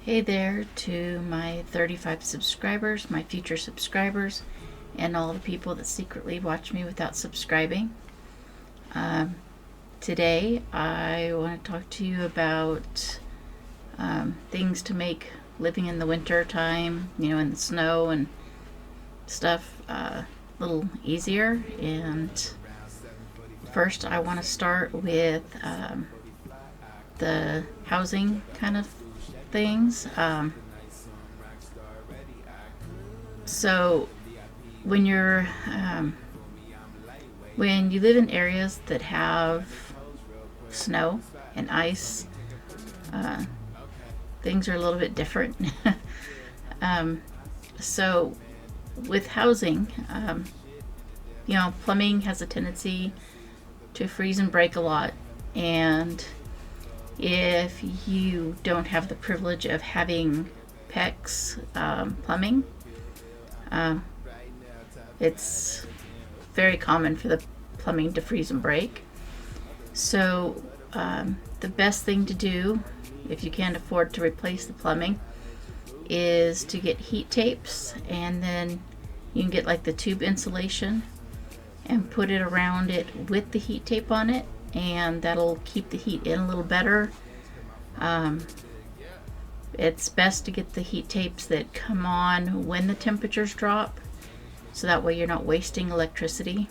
Hey there to my 35 subscribers, my future subscribers, and all the people that secretly watch me without subscribing. Um, Today I want to talk to you about things to make living in the winter time, in the snow and stuff, a little easier. And first I want to start with the housing kind of things. So when you're when you live in areas that have snow and ice, uh, things are a little bit different. um, so with housing, plumbing has a tendency to freeze and break a lot, and if you don't have the privilege of having PEX plumbing, um, it's very common for the plumbing to freeze and break. So the best thing to do, if you can't afford to replace the plumbing, is to get heat tapes, and then you can get like the tube insulation and put it around it with the heat tape on it, and that'll keep the heat in a little better. It's best to get the heat tapes that come on when the temperatures drop, so that way you're not wasting electricity.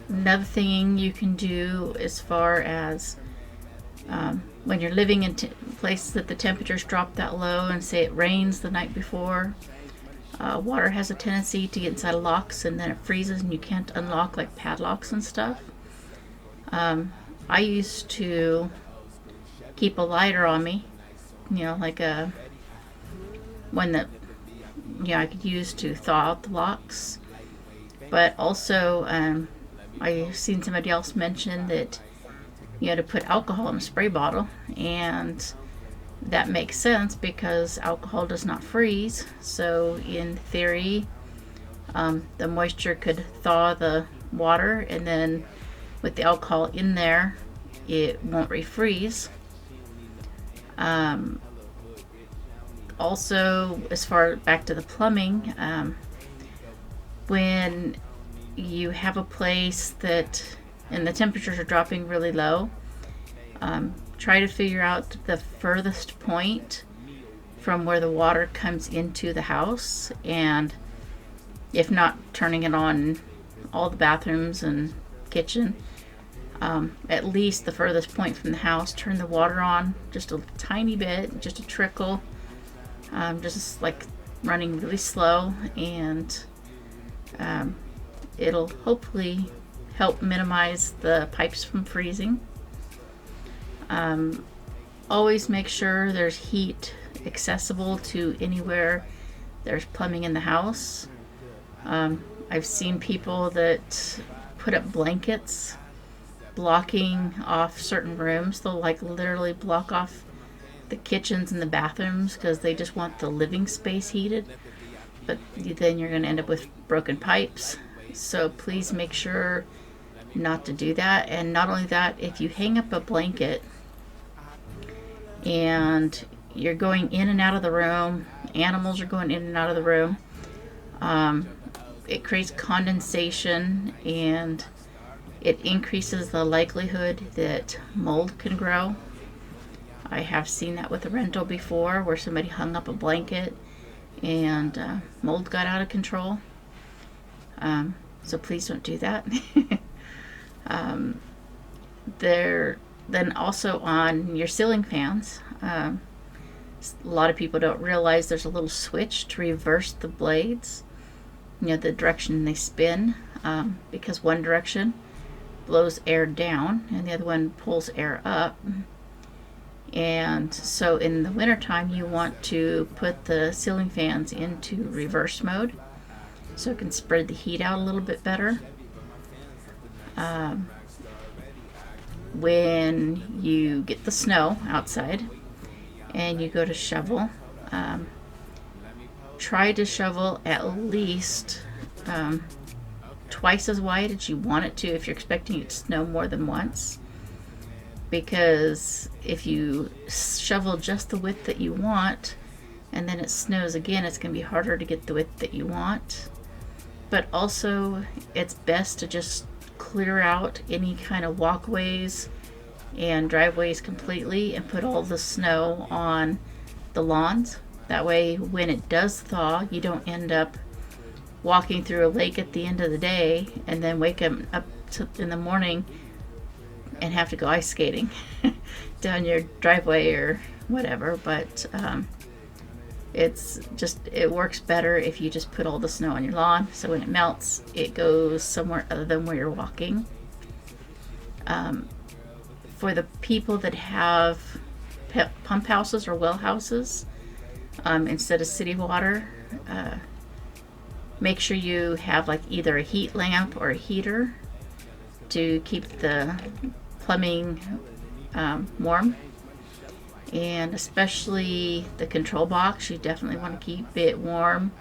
Another thing you can do as far as when you're living in places that the temperatures drop that low, and say it rains the night before, water has a tendency to get inside of locks, and then it freezes and you can't unlock, like padlocks and stuff. I used to keep a lighter on me, like a one that I could use to thaw out the locks. But also, I've seen somebody else mention that to put alcohol in a spray bottle, and that makes sense because alcohol does not freeze. So in theory, the moisture could thaw the water, and then with the alcohol in there, it won't refreeze. Also, as far back to the plumbing, when you have a place that and the temperatures are dropping really low, try to figure out the furthest point from where the water comes into the house, and if not, turning it on all the bathrooms and kitchen, at least the furthest point from the house, turn the water on just a tiny bit, just a trickle, just like running really slow, and it'll hopefully help minimize the pipes from freezing. Always make sure there's heat accessible to anywhere there's plumbing in the house. I've seen people that put up blankets blocking off certain rooms. They'll like literally block off the kitchens and the bathrooms because they just want the living space heated, but then you're going to end up with broken pipes. So please make sure not to do that. And not only that, if you hang up a blanket and you're going in and out of the room, animals are going in and out of the room, it creates condensation, and it increases the likelihood that mold can grow. I have seen that with a rental before, where somebody hung up a blanket and mold got out of control. So please don't do that. Then also on your ceiling fans, a lot of people don't realize there's a little switch to reverse the blades, the direction they spin, because one direction blows air down and the other one pulls air up. And so in the wintertime, you want to put the ceiling fans into reverse mode so it can spread the heat out a little bit better. When you get the snow outside and you go to shovel, try to shovel at least twice as wide as you want it to if you're expecting it to snow more than once. because if you shovel just the width that you want and then it snows again, it's going to be harder to get the width that you want. But also, it's best to just clear out any kind of walkways and driveways completely and put all the snow on the lawns. That way, when it does thaw, you don't end up walking through a lake at the end of the day and then wake up in the morning and have to go ice skating down your driveway or whatever. But it works better if you just put all the snow on your lawn, so when it melts it goes somewhere other than where you're walking. For the people that have pump houses or well houses, instead of city water, make sure you have like either a heat lamp or a heater to keep the plumbing warm. And especially the control box, you definitely want to keep it warm.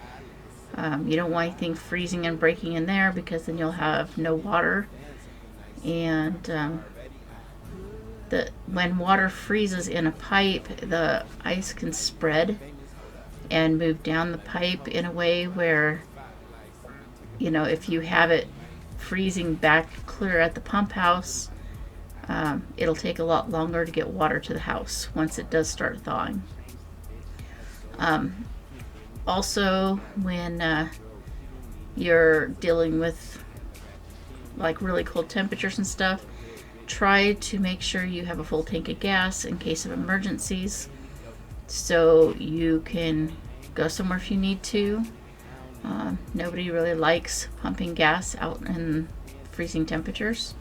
You don't want anything freezing and breaking in there, because then you'll have no water. And when water freezes in a pipe, the ice can spread and move down the pipe in a way where, if you have it freezing back clear at the pump house, it'll take a lot longer to get water to the house once it does start thawing. Also, when you're dealing with like really cold temperatures and stuff, try to make sure you have a full tank of gas in case of emergencies, so you can go somewhere if you need to. Nobody really likes pumping gas out in freezing temperatures,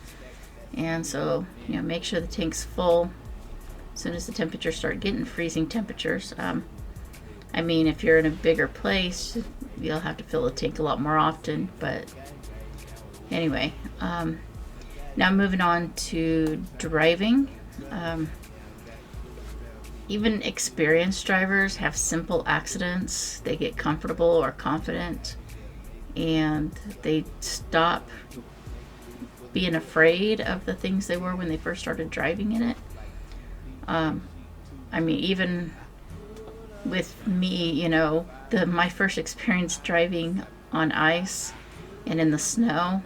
and so make sure the tank's full as soon as the temperatures start getting freezing temperatures. If you're in a bigger place, you'll have to fill the tank a lot more often, but anyway. Now moving on to driving. Even experienced drivers have simple accidents. They get comfortable or confident and they stop being afraid of the things they were when they first started driving in it. Even with me, my first experience driving on ice and in the snow,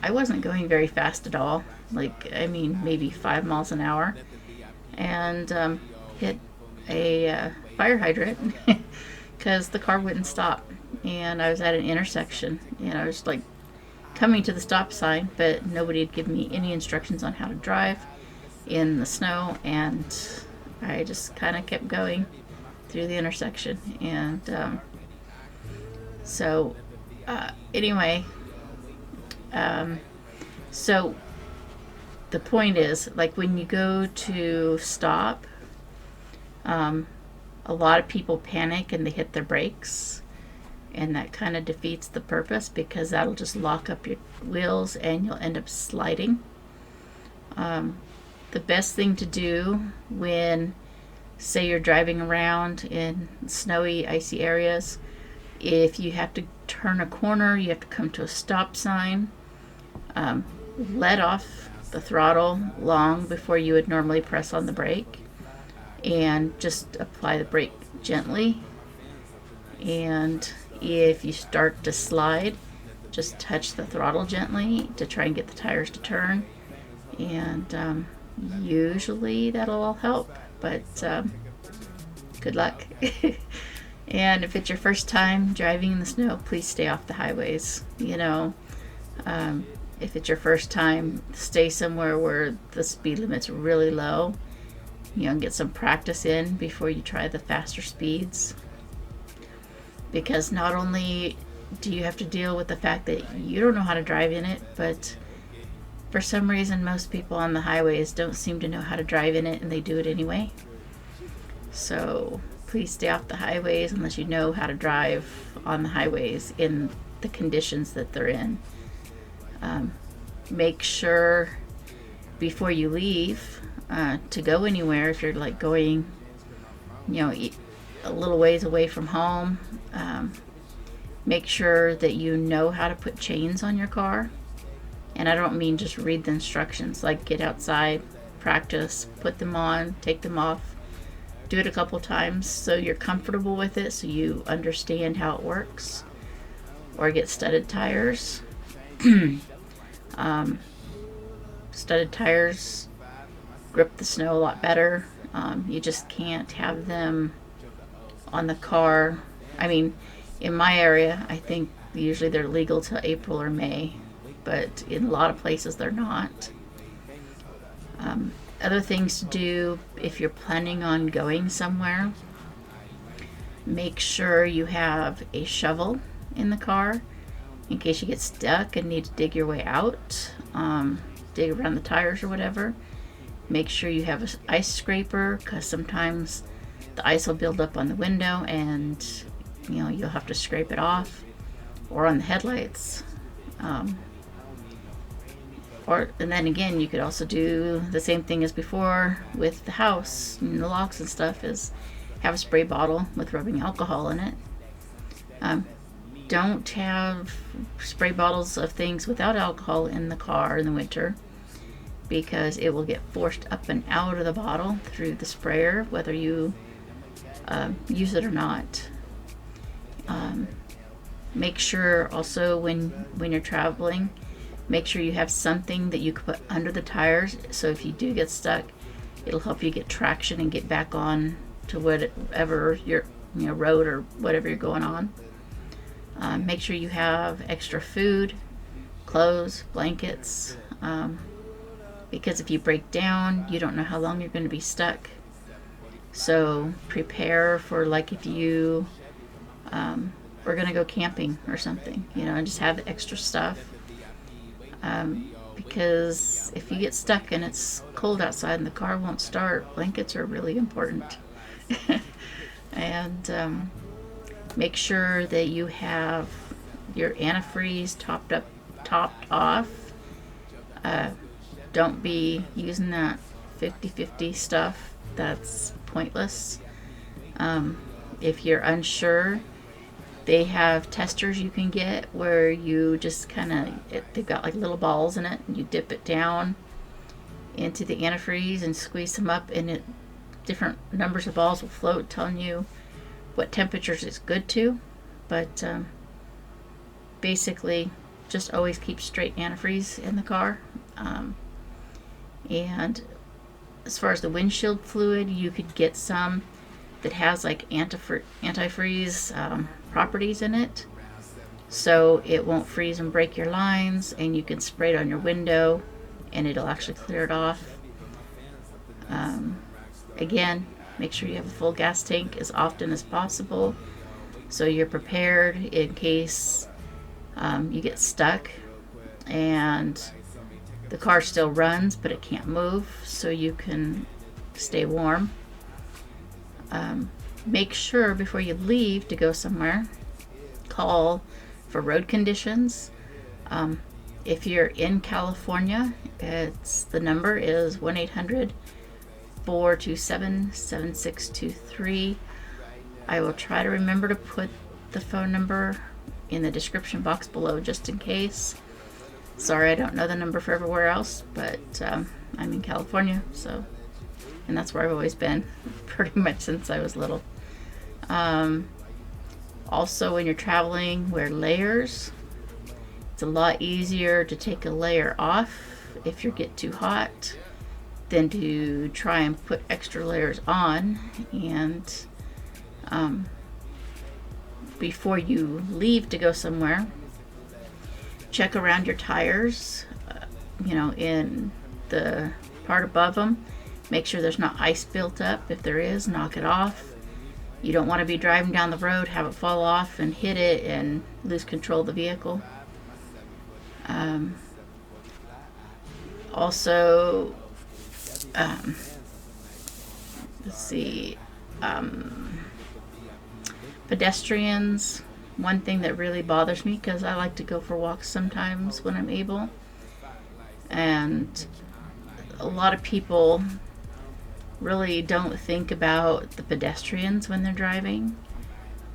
I wasn't going very fast at all. Maybe 5 miles an hour, and hit a fire hydrant because the car wouldn't stop. And I was at an intersection, and I was coming to the stop sign, but nobody had given me any instructions on how to drive in the snow, and I just kind of kept going through the intersection. And anyway. So the point is, when you go to stop, a lot of people panic and they hit their brakes, and that kind of defeats the purpose, because that'll just lock up your wheels and you'll end up sliding. The best thing to do when, say, you're driving around in snowy, icy areas, if you have to turn a corner, you have to come to a stop sign, let off the throttle long before you would normally press on the brake, and just apply the brake gently. And if you start to slide, just touch the throttle gently to try and get the tires to turn, and usually that'll all help, but good luck. And if it's your first time driving in the snow, please stay off the highways. If it's your first time, stay somewhere where the speed limit's really low, and get some practice in before you try the faster speeds. Because not only do you have to deal with the fact that you don't know how to drive in it, but for some reason most people on the highways don't seem to know how to drive in it, and they do it anyway. So please stay off the highways unless you know how to drive on the highways in the conditions that they're in. Make sure before you leave to go anywhere, if you're going a little ways away from home, make sure that you know how to put chains on your car. And I don't mean just read the instructions, get outside, practice. Put them on, take them off, do it a couple times so you're comfortable with it, so you understand how it works. Or get studded tires. Studded tires grip the snow a lot better. You just can't have them on the car. I mean, in my area, I think usually they're legal till April or May, but in a lot of places they're not. Other things to do if you're planning on going somewhere, make sure you have a shovel in the car in case you get stuck and need to dig your way out, dig around the tires or whatever. Make sure you have an ice scraper, because sometimes the ice will build up on the window and you'll have to scrape it off, or on the headlights. And then again, you could also do the same thing as before with the house and the locks and stuff, is have a spray bottle with rubbing alcohol in it. Don't have spray bottles of things without alcohol in the car in the winter, because it will get forced up and out of the bottle through the sprayer, whether you use it or not. Make sure also when you're traveling, make sure you have something that you can put under the tires, so if you do get stuck, it'll help you get traction and get back on to whatever your road or whatever you're going on. Make sure you have extra food, clothes, blankets, because if you break down, you don't know how long you're going to be stuck. So prepare for, like, if you are going to go camping or something, and just have extra stuff. Because if you get stuck and it's cold outside and the car won't start, blankets are really important. And make sure that you have your antifreeze topped off. Don't be using that 50-50 stuff. That's pointless. If you're unsure, they have testers you can get where you just they've got like little balls in it, and you dip it down into the antifreeze and squeeze them up, and different numbers of balls will float telling you what temperatures it's good to. But basically, just always keep straight antifreeze in the car. And as far as the windshield fluid, you could get some that has like antifreeze properties in it, so it won't freeze and break your lines, and you can spray it on your window and it'll actually clear it off. Again, make sure you have a full gas tank as often as possible, so you're prepared in case you get stuck and the car still runs but it can't move, so you can stay warm. Make sure before you leave to go somewhere, call for road conditions. If you're in California, the number is 1-800-427-7623. I will try to remember to put the phone number in the description box below just in case. Sorry, I don't know the number for everywhere else, but I'm in California, and that's where I've always been pretty much since I was little. Also, when you're traveling, wear layers. It's a lot easier to take a layer off if you get too hot than to try and put extra layers on. And before you leave to go somewhere, check around your tires, in the part above them. Make sure there's not ice built up. If there is, knock it off. You don't want to be driving down the road, have it fall off and hit it and lose control of the vehicle. Also, let's see, pedestrians. One thing that really bothers me, because I like to go for walks sometimes when I'm able, and a lot of people really don't think about the pedestrians when they're driving.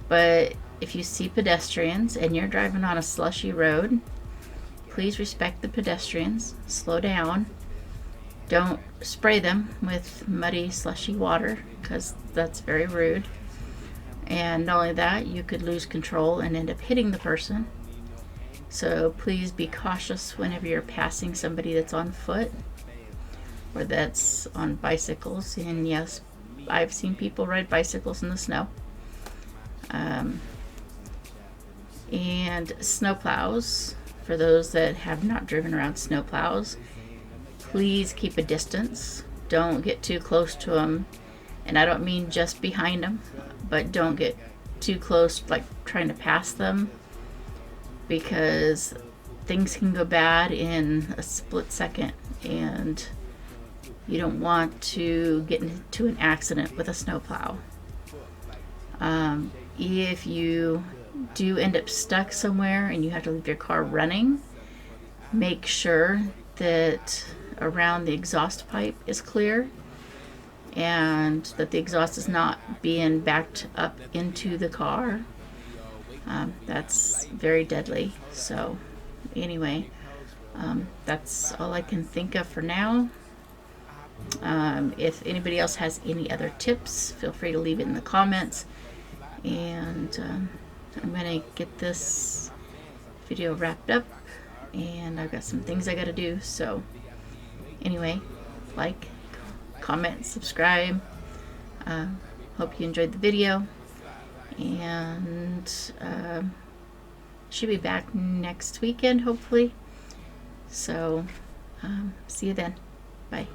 But if you see pedestrians and you're driving on a slushy road, please respect the pedestrians, slow down, Don't spray them with muddy, slushy water because that's very rude. And not only that, you could lose control and end up hitting the person. So please be cautious whenever you're passing somebody that's on foot or that's on bicycles. And yes, I've seen people ride bicycles in the snow. And snowplows, for those that have not driven around snowplows, please keep a distance. Don't get too close to them. And I don't mean just behind them, but don't get too close, like trying to pass them, because things can go bad in a split second, and you don't want to get into an accident with a snowplow. If you do end up stuck somewhere and you have to leave your car running, make sure that around the exhaust pipe is clear and that the exhaust is not being backed up into the car. That's very deadly. So anyway, that's all I can think of for now. If anybody else has any other tips, feel free to leave it in the comments. And I'm going to get this video wrapped up, and I've got some things I got to do. So anyway, like, comment, subscribe. Hope you enjoyed the video, and should be back next weekend hopefully. So see you then. Bye.